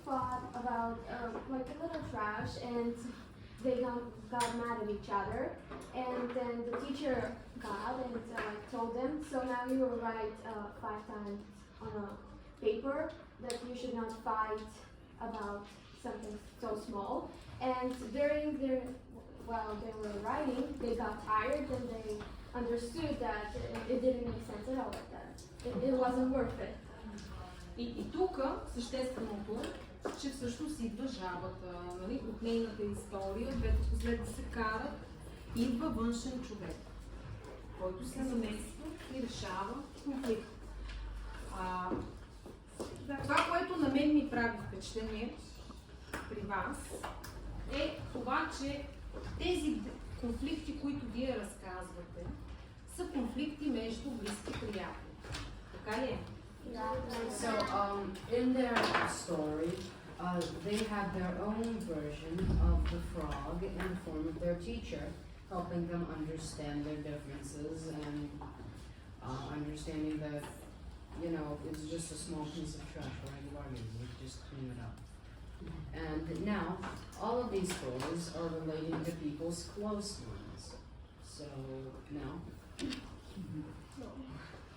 fought about like a little trash, and they got mad at each other. And then the teacher got and told them, so now you will write 5 times on a paper that you should not fight about something so small. And while they were writing, they got tired and they understood that it didn't make sense at all like that. It wasn't worth it. И тук същественото, че всъщност идва жабата, нали? От нейната история, двете последни се карат, идва външен човек, който се намесва и решава конфликт. Това, което на мен ми прави впечатление при вас, е това, че тези конфликти, които вие разказвате, са конфликти между близки приятели. Така ли е? So, in their story, they had their own version of the frog in the form of their teacher, helping them understand their differences and understanding that, you know, it's just a small piece of trash, right? You just clean it up. And now, all of these stories are relating to people's close ones. So, now.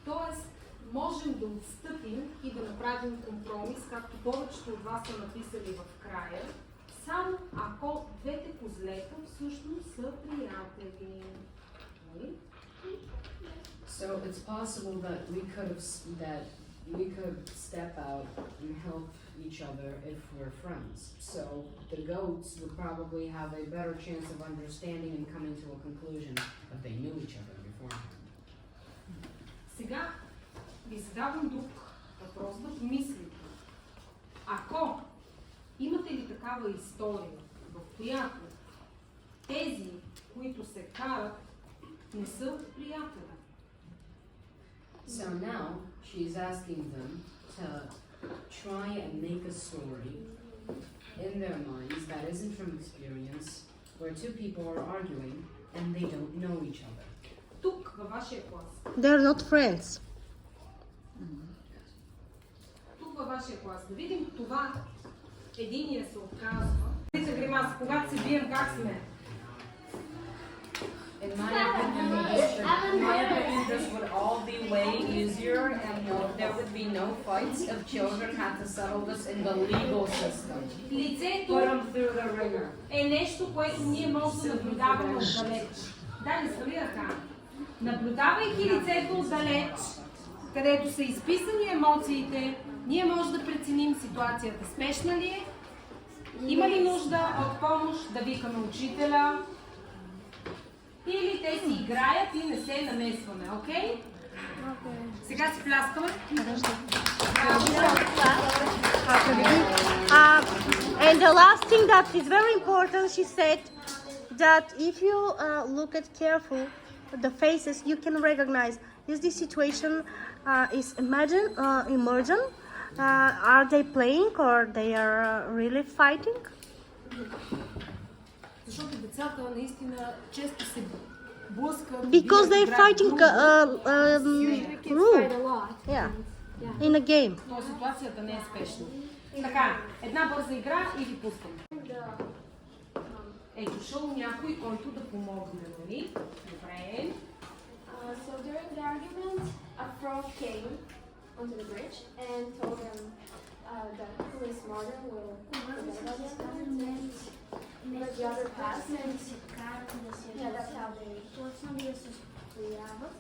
Тоест, можем да отстъпим и да направим компромис, както повечето от вас са написали в края, само ако двете козлета всъщност са приятели. So it's possible that we could step out and help each other if we're friends. So the goats would probably have a better chance of understanding and coming to a conclusion if they knew each other beforehand. Сега ви задавам друг въпрос да помислите. Ако имате ли такава история, в която тези, които се карат, не са приятели? So now she's asking them to try and make a story in their minds that isn't from experience, where two people are arguing and they don't know each other. Тук, във вашия клас. They're not friends. Тук във вашия клас. Да видим това. Единия се отказва. Гримаса, когато се бием, как сме? In my opinion, this would all be way easier, and there would be no fights if children had to settle this in the legal system. Лицето Put them through the ringer. е нещо, което ние можем да наблюдаваме отдалеч. Да, не свали ръка. Наблюдавайки лицето отдалеч, където са изписани емоциите, ние можем да преценим ситуацията. Спешна ли е? Има ли нужда от помощ да викаме учителя? Или те си играят и не се намесваме, окей? Сега си пляскаме. And the last thing that is very important, she said that if you look at careful the faces, you can recognize is this situation is emergent? Are they playing or they are really fighting? Защото децата наистина често се блъскат. Because they're fighting Fight a lot. yeah, in a game. То ситуацията не е спешна. Така, една бърза игра и ви пускам. Е, дошъл някой, който да помогне, нали? Добре. So during the argument, a frog came onto the bridge and told them that who is smarter will let the other pass, and yeah, that's how they. Почнали да се спояват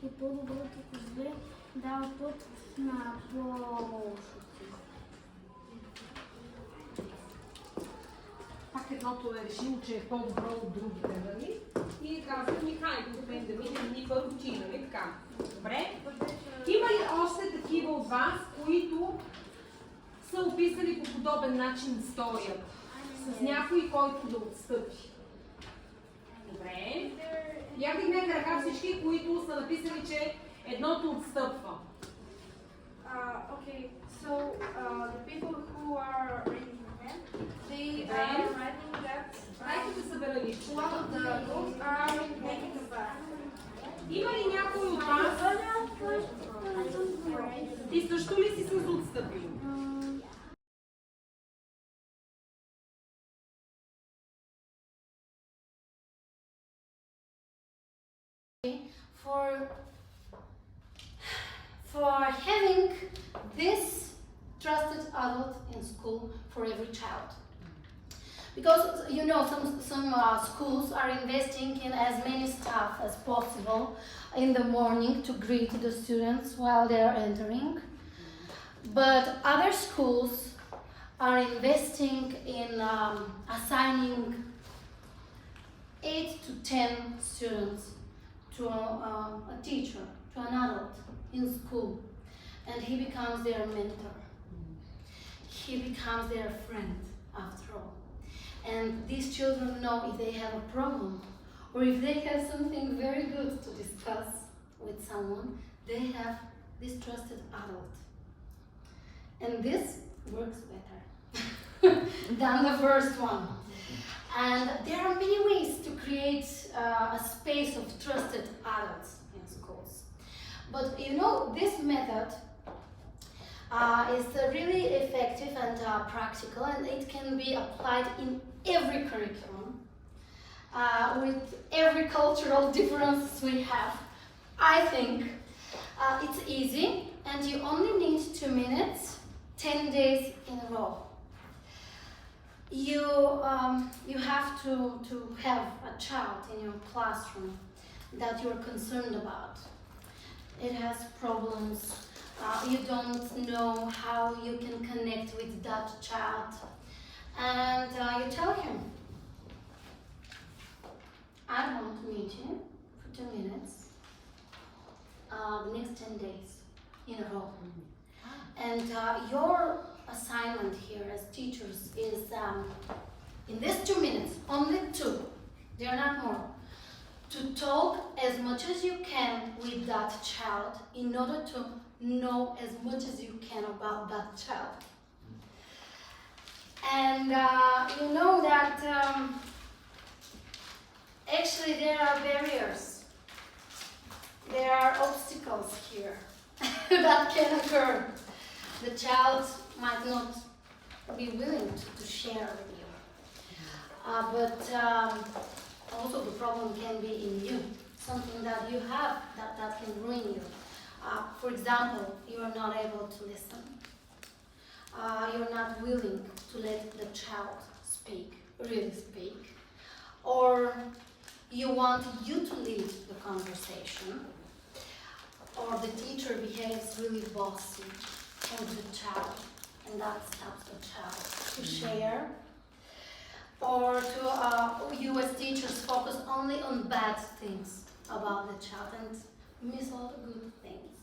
и по-доброто козле дава път на по-лошото. Пак едното е решило, че е по-добро от другите, нали? И казва, хайде, добре, да минем ни първо ти, нали така? Добре? Има ли още такива от вас, които са описали по подобен начин историята? С някой, който да отстъпи. Добре. Я вдигнете ръка всички, които са написали, че едното отстъпва. Okay, so the people who are raising their hand, they are writing that Дайте да съберали. one of the groups are making a bath. Има ли някой от вас? Ти също ли си се отстъпил? having this trusted adult in school for every child. Because you know some schools are investing in as many staff as possible in the morning to greet the students while they are entering. But other schools are investing in assigning 8 to 10 students to a teacher, to an adult in school, and he becomes their mentor. He becomes their friend after all. And these children know if they have a problem or if they have something very good to discuss with someone, they have this trusted adult. And this works better than the first one. And there are many ways to create a space of trusted adults in schools. But you know, this method is really effective and practical, and it can be applied in every curriculum with every cultural difference we have. I think it's easy, and you only need 2 minutes, 10 days in a row. You have to have a child in your classroom that you're concerned about. It has problems. You don't know how you can connect with that child. And you tell him, I want to meet you for 2 minutes, the next 10 days in a row. And your assignment here as teachers is, in these 2 minutes, only 2, they are not more, to talk as much as you can with that child in order to know as much as you can about that child. And you know that actually there are barriers, there are obstacles here that can occur. The child might not be willing to share with you. But also the problem can be in you, something that you have that can ruin you. For example, you are not able to listen. You're not willing to let the child speak, really speak. Or you want you to lead the conversation. Or the teacher behaves really bossy with the child, and that stops the child to share. Or to you as teachers focus only on bad things about the child and miss all the good things.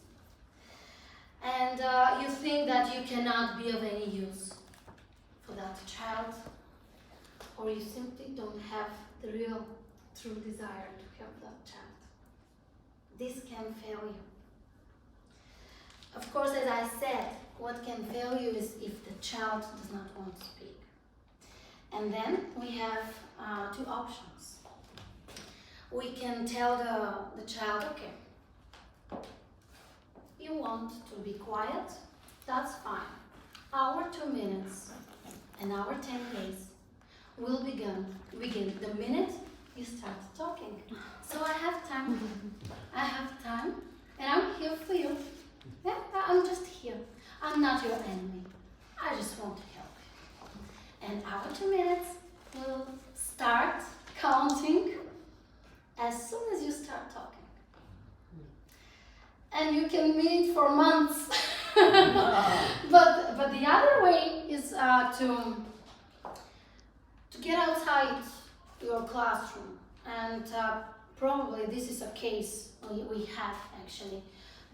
And you think that you cannot be of any use for that child, or you simply don't have the real, true desire to help that child. This can fail you. Of course, as I said, what can fail you is if the child does not want to speak. And then we have 2 options. We can tell the child, okay, you want to be quiet, that's fine. Our 2 minutes and our 10 days will begin the minute you start talking. So I have time. I have time, and I'm here for you. Yeah, I'm just here. I'm not your enemy. I just want to help you. And our 2 minutes will start counting as soon as you start talking. And you can meet for months. But the other way is to get outside your classroom. And probably this is a case we have actually.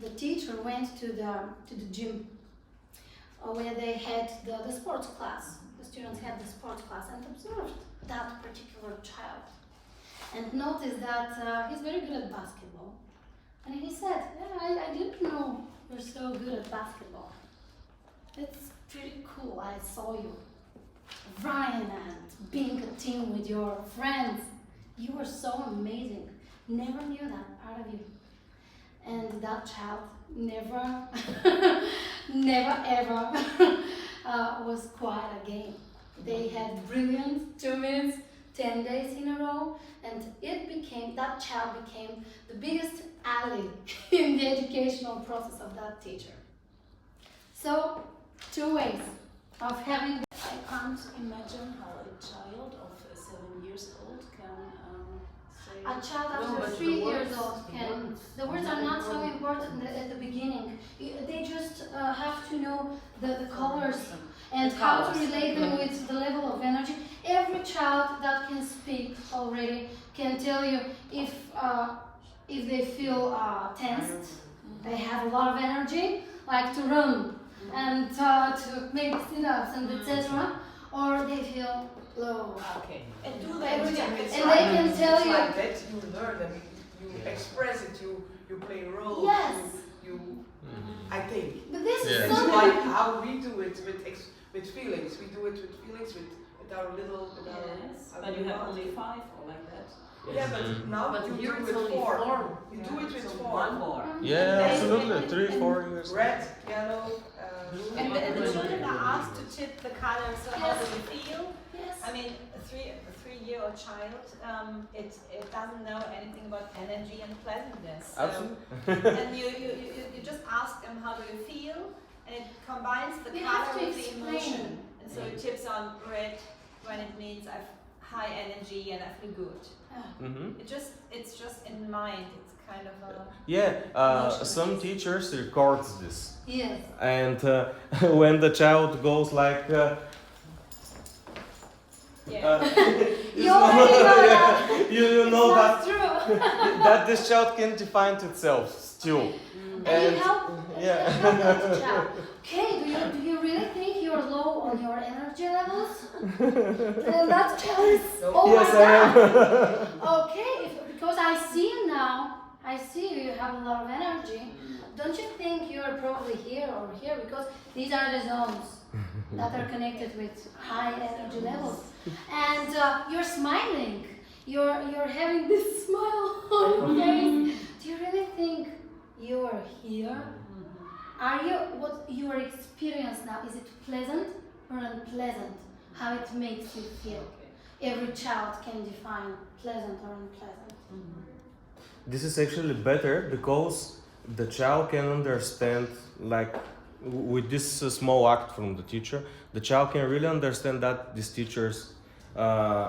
The teacher went to the gym where they had the sports class. The students had the sports class and observed that particular child. And noticed that he's very good at basketball. And he said, yeah, I didn't know you're so good at basketball. It's pretty cool. I saw you running and being a team with your friends. You were so amazing. Never knew that part of you. And that child never, never ever was quiet again. They had brilliant 2 minutes 10 days in a row, and that child became the biggest ally in the educational process of that teacher. So, 2 ways of having. I can't imagine how a child of 7 years old can say. A child No, after but 3 the years words- old the can. words The words are not so important at the beginning. They just have to know the colors and The how to colors. relate them with the level of energy. Every child that can speak already can tell you if they feel tensed, they have a lot of energy, like to run and to make sit-ups and etc. Or they feel low. Okay. And do they- they? and they can tell It's you- like that you learn them, you express it, you play roles. Yes. You I think. But this Yeah. is It's something. like how we do it with feelings. We do it with feelings with our little. With our, Yes, how but we you have want. only 5 or like that. Yeah, but now But you here do it's it with only 4. four. You do it with So 4. one more. Yeah, absolutely. 3, 4 years. Red, yellow, blue. And the children are asked to tip the colors. So how do you feel? Yes. I mean, a 3-year-old child, it doesn't know anything about energy and pleasantness. So, Absolutely. and you just ask them how do you feel, and it combines the We color have to with the explain. emotion. And so it tips on red when it means I've high energy and I feel good. Mm-hmm. It's just in mind. It's kind of a Yeah, some teachers record this, Yes. and when the child goes like, You already know that. you know It's that not true. that this child can define itself still. And you help, yeah. help that child. Okay, do you really think you're low on your energy levels? And that child is, oh Yes, my I am. God. Okay, because I see now, I see you have a lot of energy. Don't you think you're probably here or here? Because these are the zones that are connected with high energy levels. And you're smiling. You're having this smile on your face. Do you really think you're here? Are you, what your experience now, is it pleasant or unpleasant? How it makes you feel? Every child can define pleasant or unpleasant. This is actually better because the child can understand, like with this small act from the teacher, the child can really understand that these teachers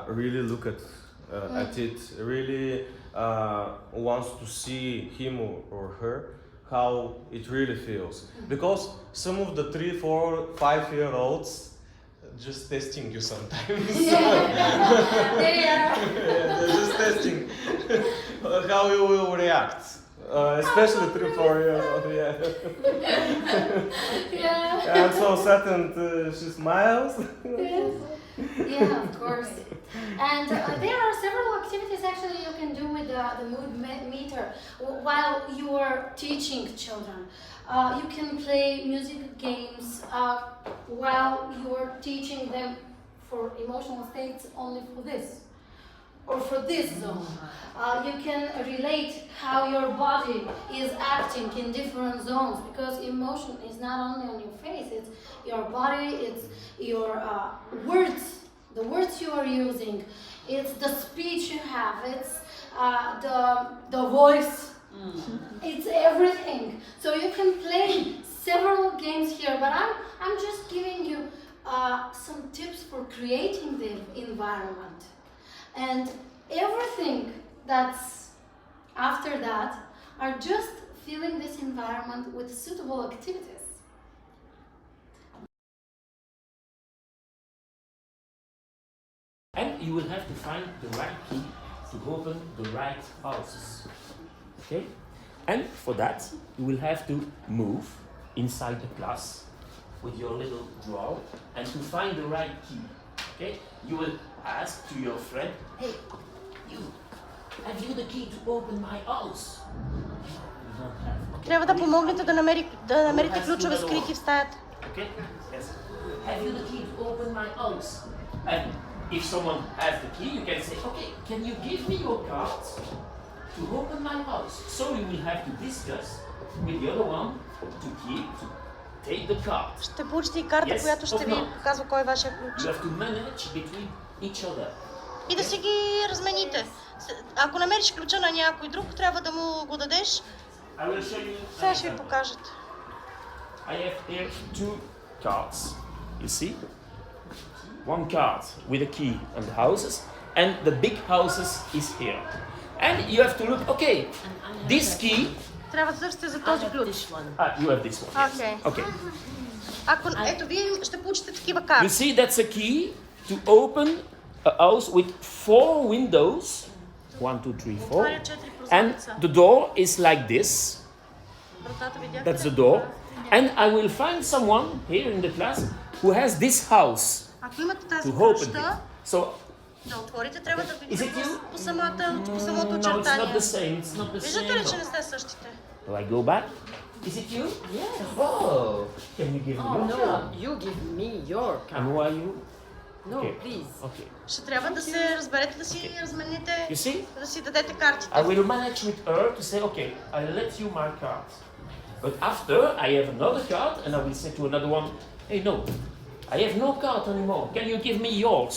really look at it, really wants to see him or her how it really feels. Because some of the 3, 4, 5-year-olds just testing you sometimes. Yeah. They're just testing how you will react. Especially 3, 4-year-old, yeah. Yeah. I'm so sad and she smiles. Yeah, of course. And there are several activities actually you can do with the mood meter while you are teaching children. You can play music games while you are teaching them for emotional states only for this or for this zone. You can relate how your body is acting in different zones because emotion is not only on your face, it's your body, it's your words, the words you are using, it's the speech you have, it's the voice, it's everything. So you can play several games here, but I'm just giving you some tips for creating the environment. And everything that's after that are just filling this environment with suitable activities. And you will have to find the right key to open the right houses. Okay? And for that, you will have to move inside the class with your little drawer and to find the right key. Okay? You will ask to your friend, hey, you, have you the key to open my house? You don't have. Okay. Трябва да помогнете да намерите ключове скрити в стаята. Okay? Yes. Have you the key to open my house? And if someone has the key, you can say, okay, can you give me your cards to open my house? So you will have to discuss with the other one to take the card. Ще получите и карта, Yes която or ще ви no? показва кой е вашия ключ. You have to manage between each other. и да си ги размените. Ако намериш ключа на някой друг, трябва да му го дадеш. I will show you. Сега ще ви покажат. I have here 2 cards. You see? One card with a key on the houses, and the big houses is here. And you have to look, okay, this key. Трябва да търсите за този ключ. You have this one. Yes. Okay. Okay. Ако, ето, вие ще получите такива You карти. see, that's a key to open a house with 4 windows. 1, 2, 3, 4. Отваря 4 And прозореца. the door is like this. Вратата видяхте? That's the door. And I will find someone here in the class who has this house Ако имате тази to open къща, it. So, да отворите, трябва да Is it видите you? по самото no, it's not очертание. the same. It's not the Виждате same. ли, че не сте същите? Do I go back? Is it you? Yes. Oh, can you give me your No, card? you give me your And card. who are you? No, Okay. please. Okay. Ще трябва да се разберете, да си размените, You see? да си дадете картите. I will manage with her to say, okay, I'll let you my card. But after, I have another card, and I will say to another one, hey, no, I have no card anymore. Can you give me yours?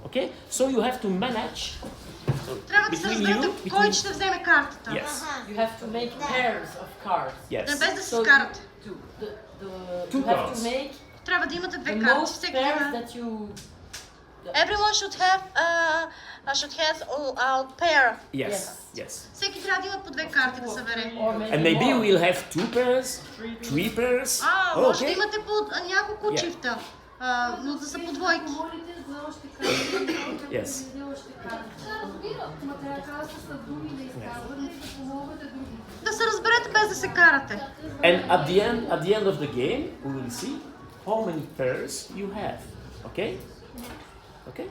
Okay? So you have to manage. So Трябва да се between разберете you, кой ще вземе картата. Yes. You have to make pairs of cards. Не Yes. без да се So скарате. Two you have cards. to make Трябва да имате две the карти. most Всеки pairs има. that you. Everyone should have a pair. Yes. Yes. Всеки трябва да има по две карти да събере. Or maybe And maybe more. we'll have 2 pairs, 3 pairs. Може да Okay. имате по няколко Yeah. чифта, но да са по двойки. Молите за още карти, Yes. за още карти. Ма трябва да казвате с думи да изказвате и да помогате други. Да се разберете без да се карате. And at the end of the game, we will see how many pairs you have. Okay? Okay?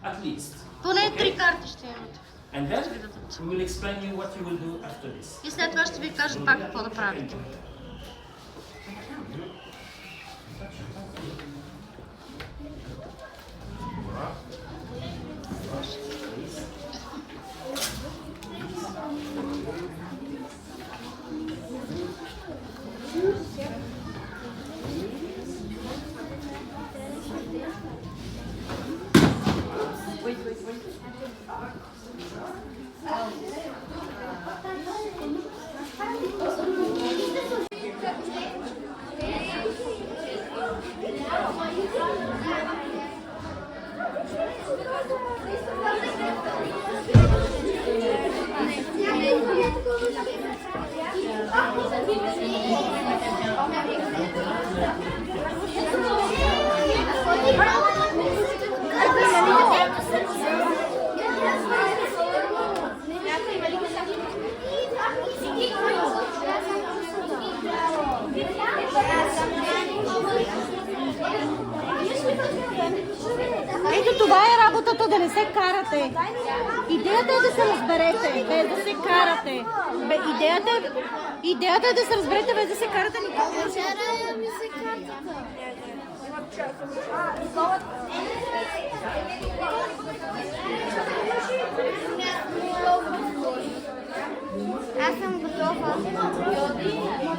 At least. Поне 3 карти ще имате. And then we will explain you what you will do after this. И след това ще ви кажат пак какво да правите. Ето това е работата, да не се карате. Идеята е да се разберете, без да се карате. Идеята е да се разберете, без да се карате никога. Аз съм готова.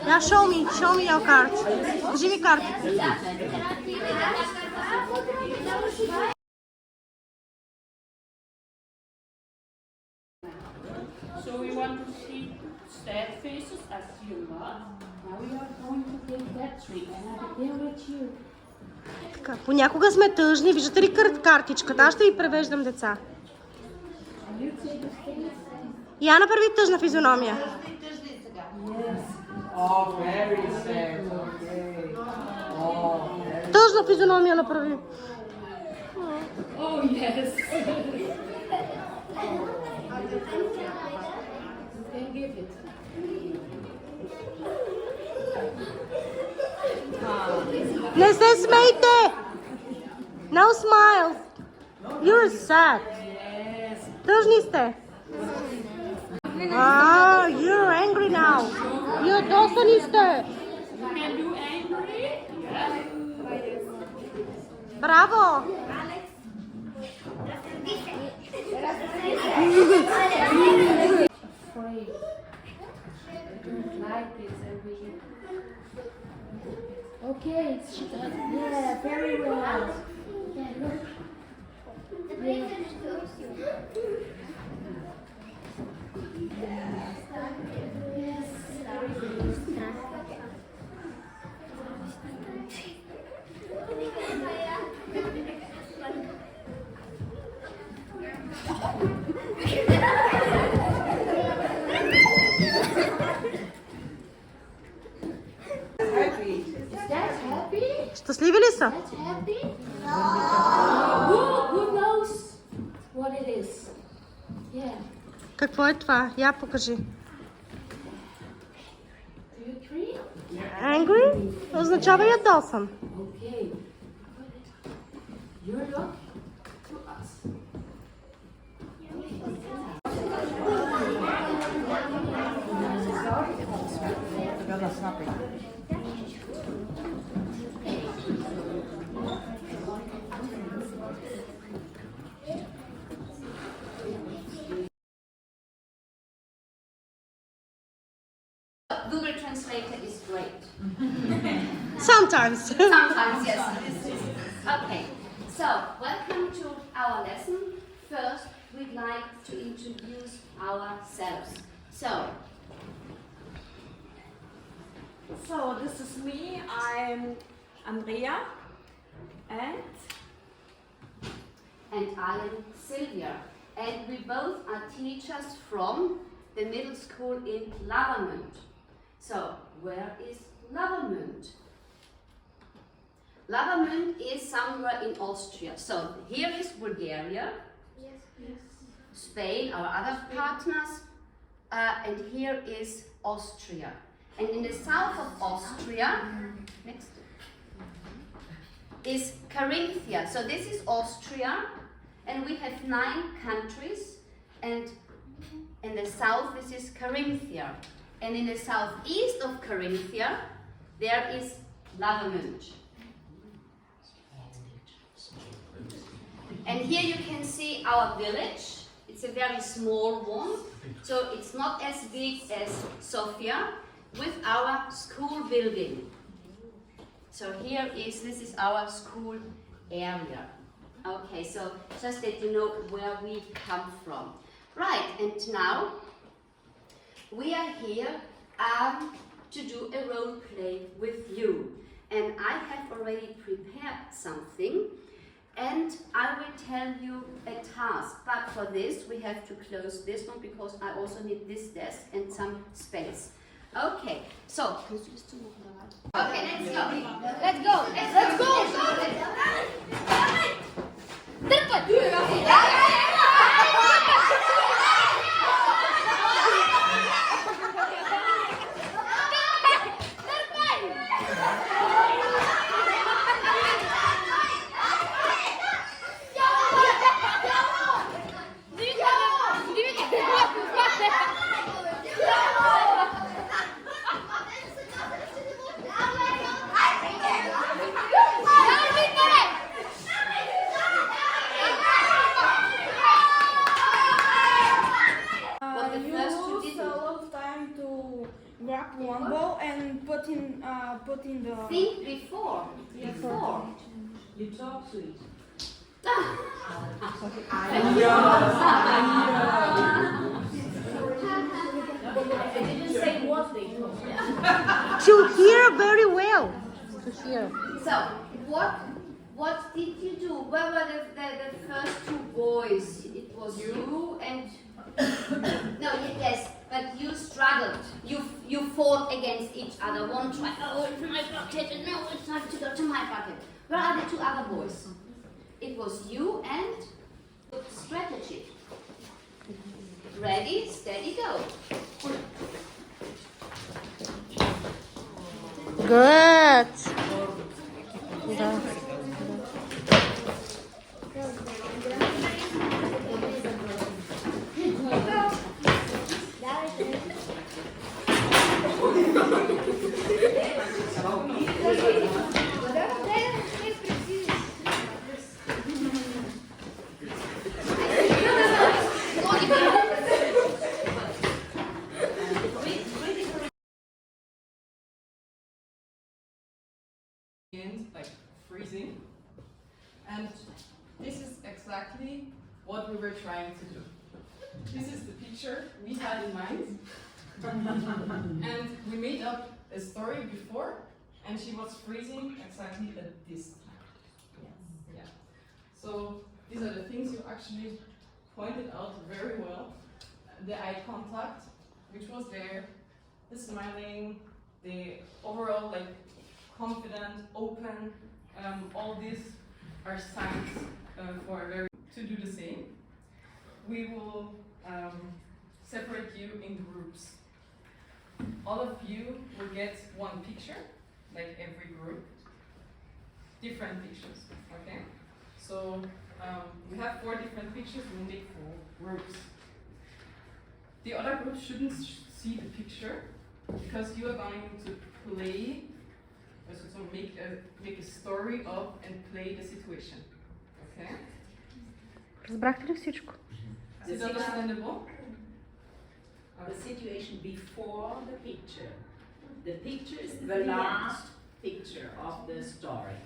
Yeah, show me your cards. Кажи ми картите. So we want to see sad faces as you not. Now we are going to take that tree and I will deal with you. Така, понякога сме тъжни. Виждате ли картичката? Аз ще ви превеждам, деца. Я направи тъжна физиономия. Oh, very sad. Okay. Oh, very Тъжна физиономия направи. Oh yes. Then give it. Не се смейте! No smile. You're sad. Тъжни сте. You're angry now. Ядосани сте. Can you angry? Браво! Afraid. I don't like this and we. Okay, she does. Yeah, very well. Yeah, look. Щастливи ли са? Who knows what it is? Yeah. Какво е това? Я покажи. Do you agree? Angry означава ядосан. Okay. You look to us. Google Translator is great. Sometimes. Sometimes, yes. Okay, so welcome to our lesson. First, we'd like to introduce ourselves. So this is me. I'm Andrea, and I am Sylvia, and we both are teachers from the middle school in Lavamund. So, where is Lavamund? Lavamund is somewhere in Austria. So, here is Bulgaria, Spain, our other partners, and here is Austria. And in the south of Austria, next, is Carinthia. So this is Austria, and we have 9 countries, and in the south this is Carinthia. And in the southeast of Carinthia, there is Lavamund. And here you can see our village. It's a very small one, so it's not as big as Sofia, with our school building. So this is our school area. Okay, so just that you know where we come from. Right, and now we are here to do a role play with you. And I have already prepared something, and I will tell you a task. But for this, we have to close this one because I also need this desk and some space. Okay, so okay, let's go. Let's go. Let's go. grab one ball and put in the. Think before. You talk sweet. I didn't say what they told. To hear very well. To hear. So, what did you do? Where were the first 2 boys? It was you and... No, yes, but you struggled. You fought against each other. One tried, oh, it's my bucket, and no, it's time to go to my bucket. Where are the 2 other boys? It was you and strategy. Ready, steady, go. Good. Like freezing, and this is exactly what we were trying to do. This is the picture we had in mind. And we made up a story before, and she was freezing exactly at this time. Yeah. So these are the things you actually pointed out very well. The eye contact, which was there, the smiling, the overall like confident, open, all these are signs for a very to do the same. We will separate you in groups. All of you will get one picture, like every group. Different pictures, okay? So we have 4 different pictures, we make 4 groups. The other group shouldn't see the picture because you are going to play, so make a story of and play the situation, okay? Разбрахте ли всичко? Is it understandable? The situation before the picture. The picture is the last picture of the story.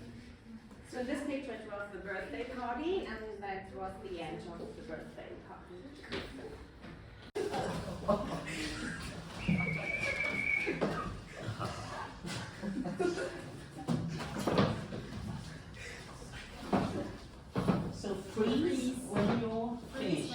So this picture was the birthday party, and that was the end of the birthday party. So freeze when you're finished.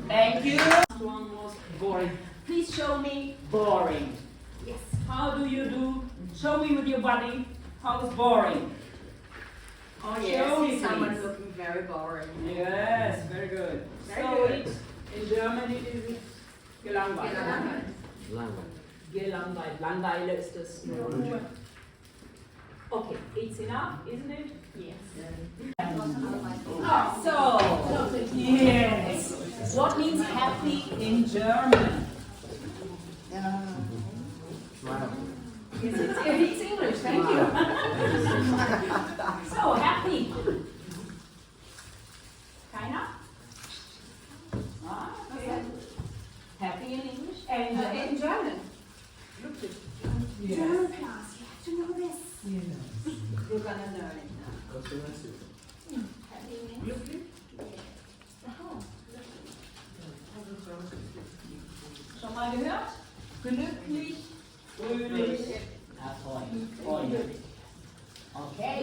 Thank you. Last one was boring. Please show me boring. Yes. How do you do? Show me with your body. How is boring? Oh Show yes, me, someone please. looking very boring. Yes, very good. Very So good. in German it is gelangweilt. Gelangweilt. Langeweile ist das. Okay, it's enough, isn't it? Yes. So, yes. What means happy in German? It's English, thank you. So, happy. Keiner? Ah, okay. Happy in English and in German. Yes. German class, you have to know this. Yes. You're gonna learn it now. Happy in English? Schon mal gehört? Glücklich, fröhlich, erfreut. Okay.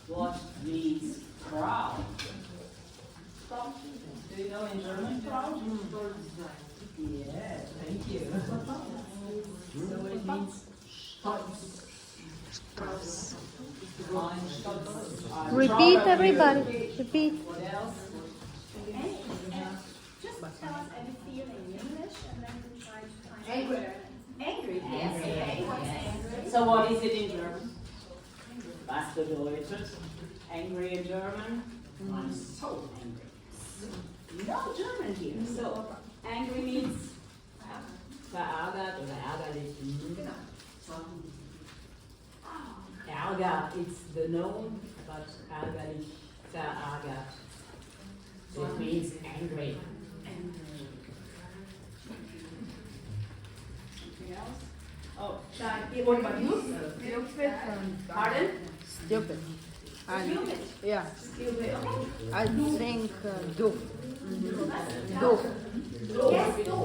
What means proud? Do you know in German proud? Yes, thank you. So it means stolz. Repeat, everybody. Repeat. What else? Just tell us any feeling in English, and then we try to find Angry. Angry, yes. Okay, what's angry? So what is it in German? Was bedeutet angry in German? I'm so angry. No German here. So angry means verärgert oder ärgerlich. Ärger, it's the noun, but ärgerlich, verärgert. So it means angry. Anything else? Oh, what about you? Pardon? Stupid. Stupid. Yeah. Stupid. Okay. I think do. Do. Yes, do.